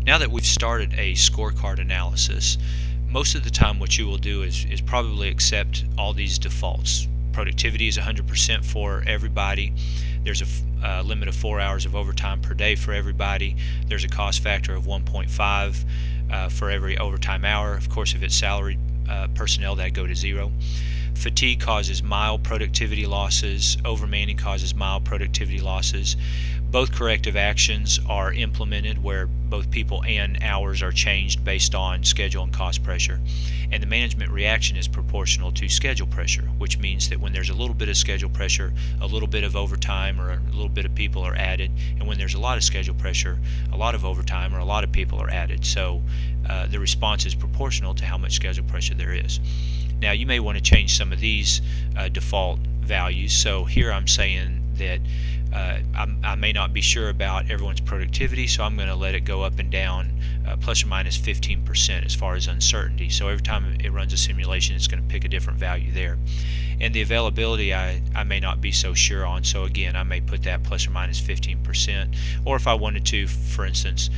Now that we've started a scorecard analysis, most of the time what you will do is probably accept all these defaults. Productivity is 100% for everybody. There's a limit of 4 hours of overtime per day for everybody. There's a cost factor of 1.5 for every overtime hour. Of course, if it's salaried personnel, that go to 0. Fatigue causes mild productivity losses. Overmanning causes mild productivity losses. Both corrective actions are implemented where both people and hours are changed based on schedule and cost pressure. And the management reaction is proportional to schedule pressure, which means that when there's a little bit of schedule pressure, a little bit of overtime or a little bit of people are added. And when there's a lot of schedule pressure, a lot of overtime or a lot of people are added. So the response is proportional to how much schedule pressure there is. Now you may want to change some of these default values. So here I'm saying that I may not be sure about everyone's productivity, so I'm going to let it go up and down plus or minus 15% as far as uncertainty. So every time it runs a simulation, it's going to pick a different value there. And the availability I may not be so sure on, so again I may put that plus or minus 15%. Or if I wanted to, for instance,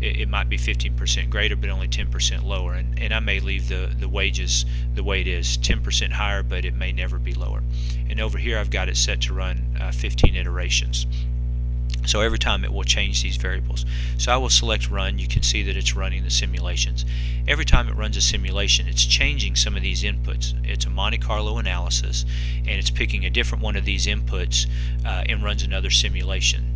it might be 15% greater but only 10% lower, and I may leave the wages the way it is, 10% higher, but it may never be lower. And over here I've got it set to run 15 iterations. So every time it will change these variables. So I will select run. You can see that it's running the simulations. Every time it runs a simulation, it's changing some of these inputs. It's a Monte Carlo analysis, and it's picking a different one of these inputs and runs another simulation.